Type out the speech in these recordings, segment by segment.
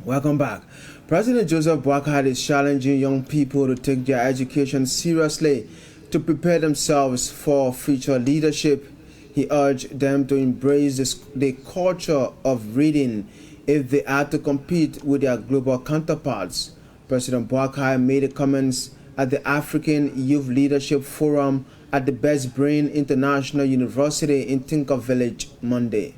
Welcome back. President Joseph Boakai is challenging young people to take their education seriously to prepare themselves for future leadership. He urged them to embrace the culture of reading if they are to compete with their global counterparts. President Boakai made the comments at the African Youth Leadership Forum at the Best Brain International University in Tinker Village Monday.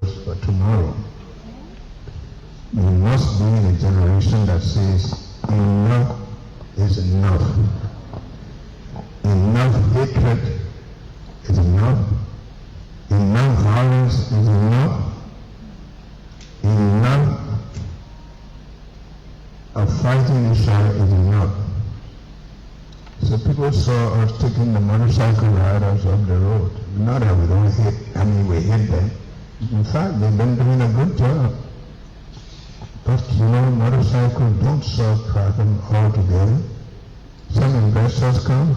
For tomorrow, we must be a generation that says enough is enough. Enough hatred is enough. Enough violence is enough. Enough of fighting each other is enough. So people saw us taking the motorcycle riders off the road. Not that we don't hate, we hate them. In fact, they've been doing a good job. But motorcycles don't solve problem altogether. Some investors come,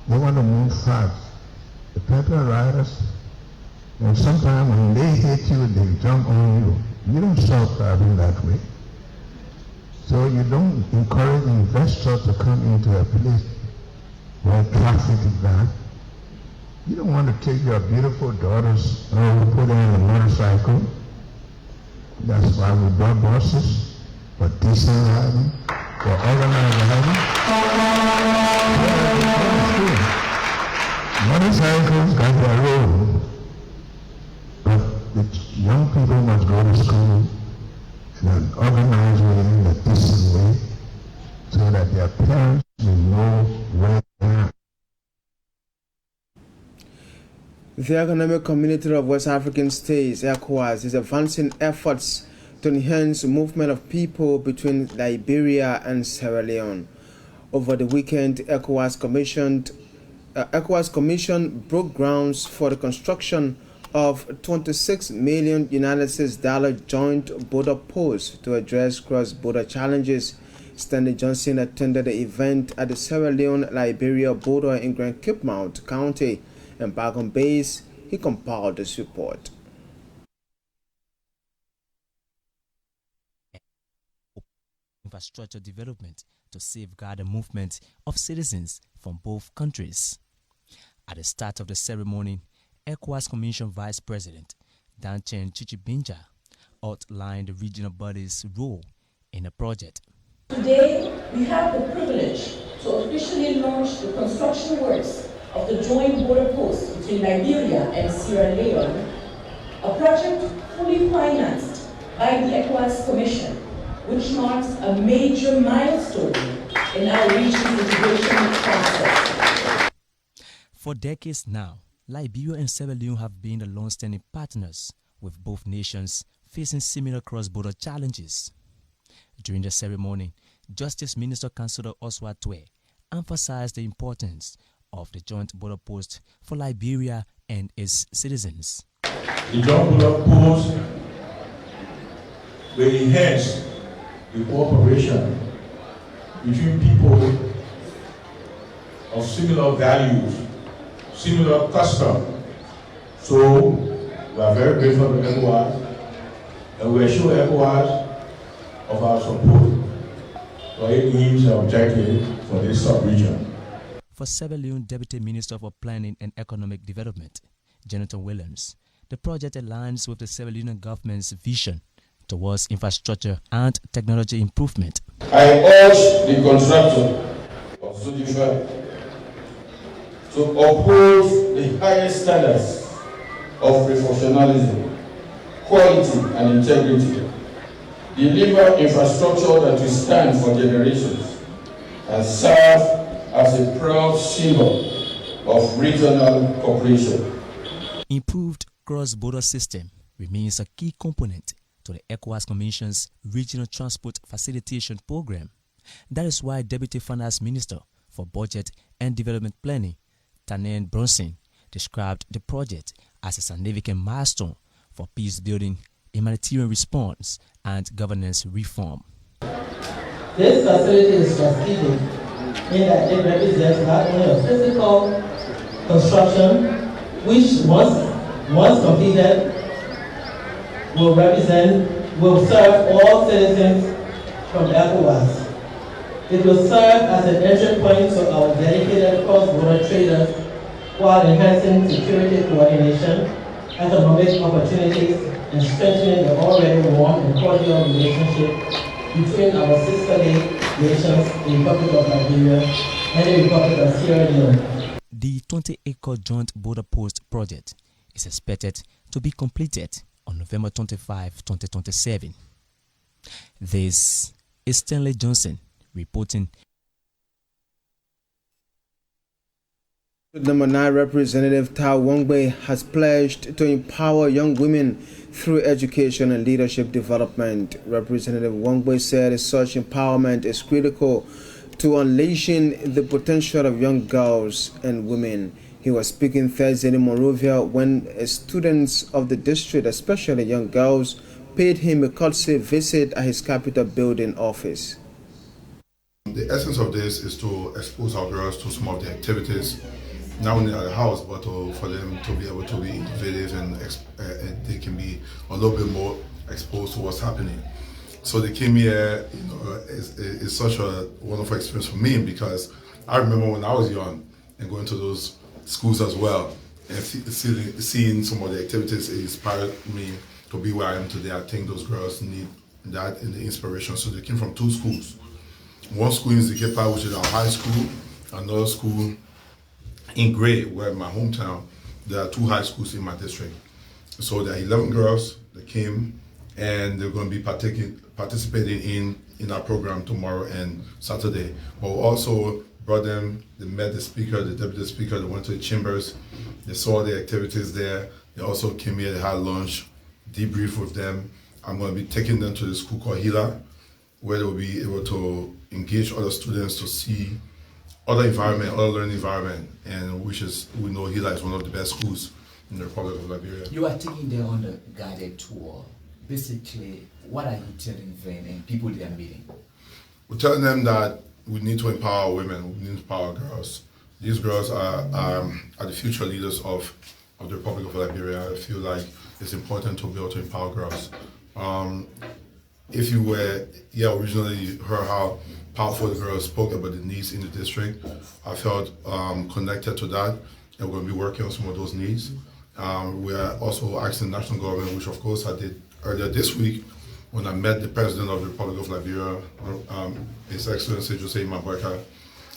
they want to move fast. The petrol riders, and sometimes when they hate you, they jump on you. You don't solve problem that way. So you don't encourage investors to come into a place where traffic is bad. You don't want to take your beautiful daughters and put them on a motorcycle. That's why we brought buses for decent riding, for organized riding. Motorcycles got their role, but the young people must go to school in an organized way, in a decent way, so that their parents will know where they are. The Economic Community of West African States, ECOWAS, is advancing efforts to enhance movement of people between Liberia and Sierra Leone. Over the weekend, ECOWAS Commission broke grounds for the construction of $26 million United States joint border post to address cross-border challenges. Stanley Johnson attended the event at the Sierra Leone-Liberia border in Grand Cape Mount County, and back on base, he compiled this report. Infrastructure development to safeguard the movement of citizens from both countries. At the start of the ceremony, ECOWAS Commission Vice President Danchen Chichibinja outlined the regional body's role in the project. Today, we have the privilege to officially launch the construction works of the joint border post between Liberia and Sierra Leone, a project fully financed by the ECOWAS Commission, which marks a major milestone in our region's integration process. For decades now, Liberia and Sierra Leone have been the long-standing partners, with both nations facing similar cross-border challenges. During the ceremony, Justice Minister Councillor Oswald Twe emphasized the importance of the joint border post for Liberia and its citizens. The joint border post will enhance the cooperation between people of similar values, similar custom. So we are very grateful to ECOWAS, and we assure ECOWAS of our support for its aims and objectives for this sub-region. For Sierra Leone Deputy Minister for Planning and Economic Development, Jonathan Williams, the project aligns with the Sierra Leone government's vision towards infrastructure and technology improvement. I urge the contractor of Zudifa to uphold the highest standards of professionalism, quality and integrity, deliver infrastructure that will stand for generations, and serve as a proud symbol of regional cooperation. Improved cross-border system remains a key component to the ECOWAS Commission's Regional Transport Facilitation Program. That is why Deputy Finance Minister for Budget and Development Planning, Tanen Bronson, described the project as a significant milestone for peace building, humanitarian response, and governance reform. This facility is strategic in that it represents not only a physical construction which once completed will serve all citizens from ECOWAS. It will serve as an entry point to our dedicated cross-border traders while enhancing security coordination, economic opportunities, and strengthening the already warm and cordial relationship between our sisterly nations, the Republic of Liberia and the Republic of Sierra Leone. The 20-acre joint border post project is expected to be completed on November 25, 2027. This is Stanley Johnson reporting. Number 9 Representative Tao Wongbe has pledged to empower young women through education and leadership development. Representative Wongbe said such empowerment is critical to unleashing the potential of young girls and women. He was speaking Thursday in Monrovia when students of the district, especially young girls, paid him a courtesy visit at his Capitol building office. The essence of this is to expose our girls to some of the activities, not only at the house, but for them to be able to be innovative and they can be a little bit more exposed to what's happening. So they came here, it's such a wonderful experience for me, because I remember when I was young and going to those schools as well, and seeing some of the activities, it inspired me to be where I am today. I think those girls need that and the inspiration. So they came from 2 schools. One school in Zikepa, which is our high school, another school in Gray, where in my hometown. There are 2 high schools in my district. So there are 11 girls that came, and they're going to be participating in our program tomorrow and Saturday. But we also brought them, they met the speaker, the deputy speaker, they went to the chambers, they saw the activities there. They also came here, they had lunch, debrief with them. I'm going to be taking them to the school called Hila, where they will be able to engage other students to see other environment, other learning environment, and we know Hila is one of the best schools in the Republic of Liberia. You are taking them on the guided tour. Basically, what are you telling them and people they are meeting? We're telling them that we need to empower women, we need to empower girls. These girls are the future leaders of the Republic of Liberia. I feel like it's important to be able to empower girls. If you were, originally heard how powerful the girls spoke about the needs in the district, I felt connected to that, and we're going to be working on some of those needs. We are also asking the national government, which of course I did earlier this week when I met the President of the Republic of Liberia, His Excellency Jose Mabweka,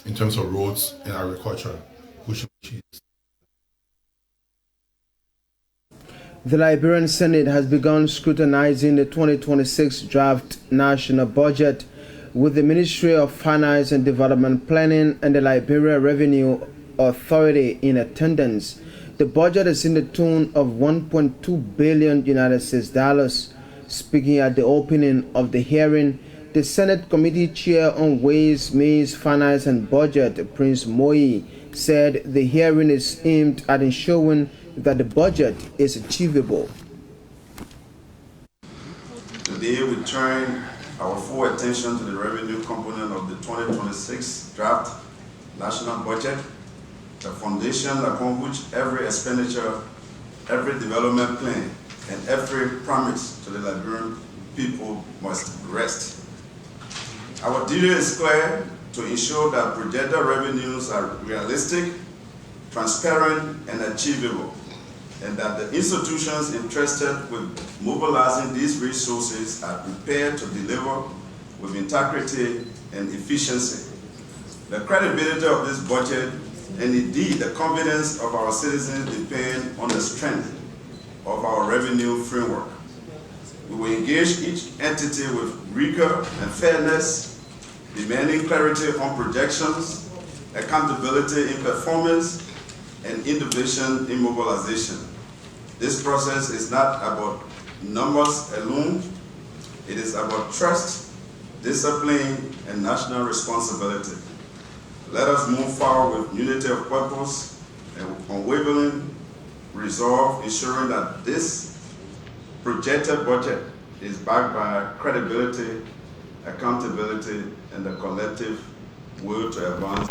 in terms of roads and agriculture, which The Liberian Senate has begun scrutinizing the 2026 draft national budget, with the Ministry of Finance and Development Planning and the Liberia Revenue Authority in attendance. The budget is in the tune of $1.2 billion United States dollars. Speaking at the opening of the hearing, the Senate Committee Chair on Ways, Means, Finance and Budget, Prince Moi, said the hearing is aimed at ensuring that the budget is achievable. Today we turn our full attention to the revenue component of the 2026 draft national budget, the foundation upon which every expenditure, every development plan, and every promise to the Liberian people must rest. Our duty is clear: to ensure that projected revenues are realistic, transparent, and achievable, and that the institutions interested with mobilizing these resources are prepared to deliver with integrity and efficiency. The credibility of this budget, and indeed the confidence of our citizens, depend on the strength of our revenue framework. We will engage each entity with rigor and fairness, demanding clarity on projections, accountability in performance, and innovation in mobilization. This process is not about numbers alone. It is about trust, discipline, and national responsibility. Let us move forward with unity of purpose and unwavering resolve, ensuring that this projected budget is backed by credibility, accountability, and the collective will to advance.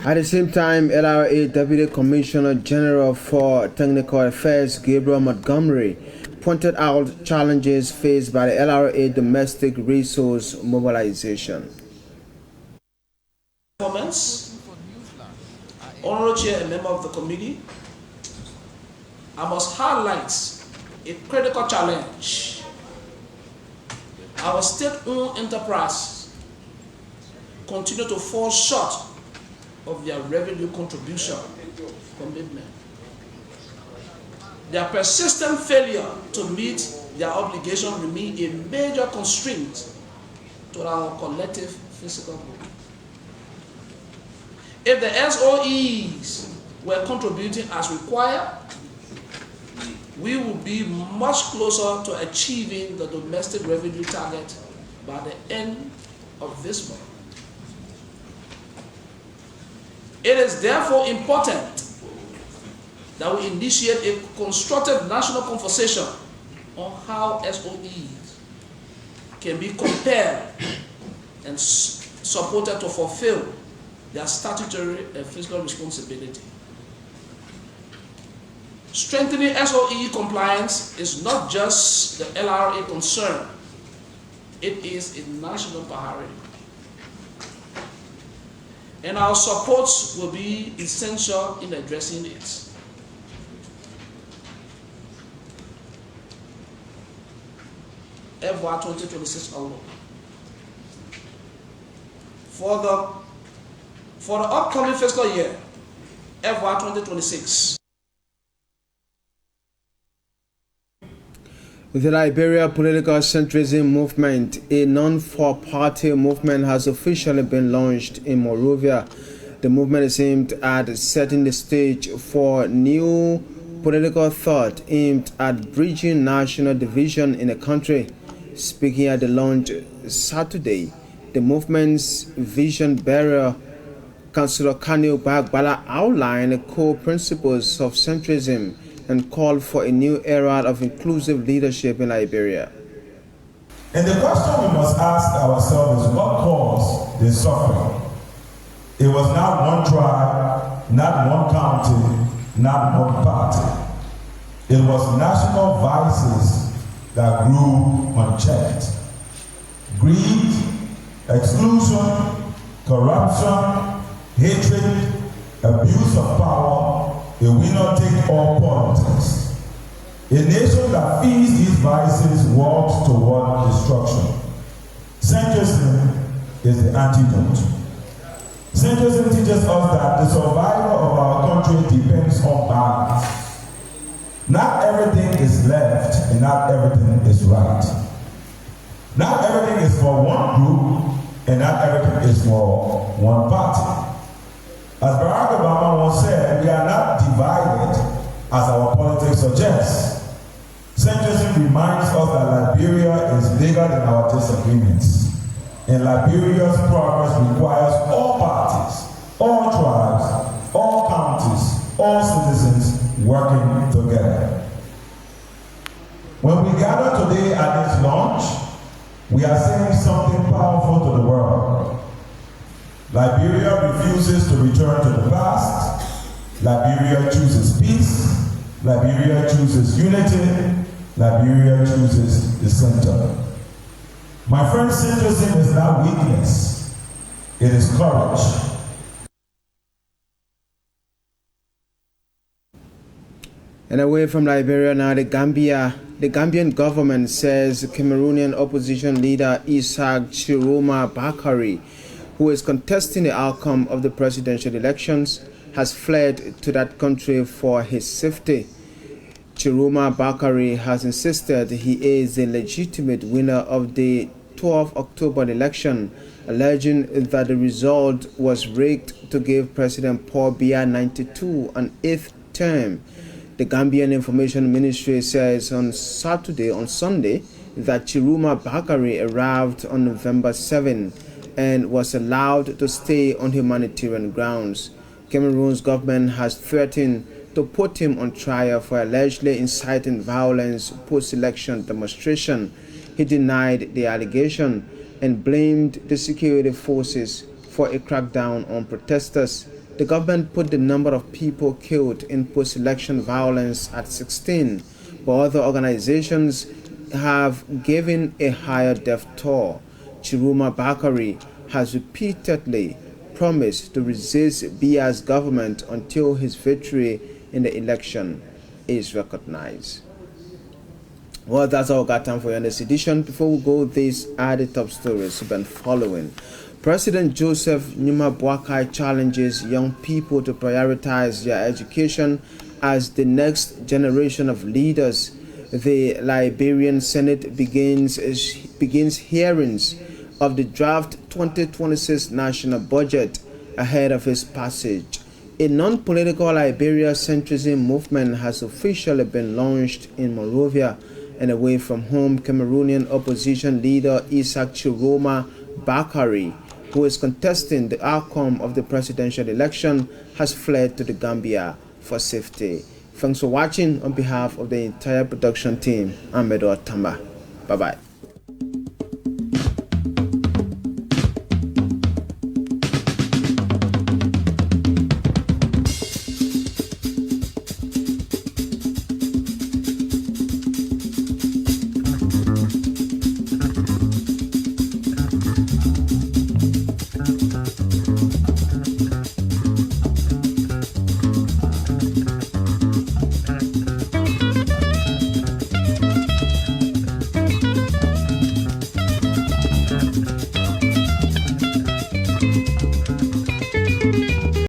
At the same time, LRA Deputy Commissioner General for Technical Affairs Gabriel Montgomery pointed out challenges faced by the LRA domestic resource mobilization. Honorable Chair and member of the committee, I must highlight a critical challenge. Our state-owned enterprise continue to fall short of their revenue contribution commitment. Their persistent failure to meet their obligation remain a major constraint to our collective fiscal goal. If the SOEs were contributing as required, we would be much closer to achieving the domestic revenue target by the end of this month. It is therefore important that we initiate a constructive national conversation on how SOEs can be compared and supported to fulfill their statutory and fiscal responsibility. Strengthening SOE compliance is not just the LRA concern, it is a national priority. And our support will be essential in addressing it. FY 2026 alone. For the upcoming fiscal year, FY 2026. The Liberia Political Centrism Movement, a non-for-party movement, has officially been launched in Monrovia. The movement is aimed at setting the stage for new political thought aimed at bridging national division in the country. Speaking at the launch Saturday, the movement's vision bearer, Councillor Kanil Bagbala, outlined the core principles of centrism and called for a new era of inclusive leadership in Liberia. And the question we must ask ourselves is what caused this suffering? It was not one tribe, not one county, not one party. It was national vices that grew unchecked. Greed, exclusion, corruption, hatred, abuse of power, a winner-take-all politics. A nation that feeds these vices walks toward destruction. Centrism is the antidote. Centrism teaches us that the survival of our country depends on balance. Not everything is left and not everything is right. Not everything is for one group and not everything is for one party. As Barack Obama once said, we are not divided as our politics suggests. Centrism reminds us that Liberia is bigger than our disagreements. And Liberia's progress requires all parties, all tribes, all counties, all citizens working together. When we gather today at this launch, we are saying something powerful to the world. Liberia refuses to return to the past. Liberia chooses peace. Liberia chooses unity. Liberia chooses the center. My friend, centrism is not weakness. It is courage. And away from Liberia now, the Gambian government says Cameroonian opposition leader Isaac Chiroma Bakari, who is contesting the outcome of the presidential elections, has fled to that country for his safety. Chiroma Bakari has insisted he is the legitimate winner of the 12th October election, alleging that the result was rigged to give President Paul Biya 92 an 8th term. The Gambian Information Ministry says on Sunday, that Chiroma Bakari arrived on November 7 and was allowed to stay on humanitarian grounds. Cameroon's government has threatened to put him on trial for allegedly inciting violence post-election demonstration. He denied the allegation and blamed the security forces for a crackdown on protesters. the government put the number of people killed in post-election violence at 16, but other organizations have given a higher death toll. Chiroma Bakari has repeatedly promised to resist Biya's government until his victory in the election is recognized. Well, that's all we got time for you in this edition. Before we go, these are the top stories you've been following. President Joseph Numa Boakai challenges young people to prioritize their education as the next generation of leaders. The Liberian Senate begins hearings of the draft 2026 national budget ahead of its passage. A non-political Liberia Centrism movement has officially been launched in Monrovia, and away from home, Cameroonian opposition leader Isaac Chiroma Bakari, who is contesting the outcome of the presidential election, has fled to the Gambia for safety. Thanks for watching. On behalf of the entire production team, I'm Edo Tamba. Bye-bye.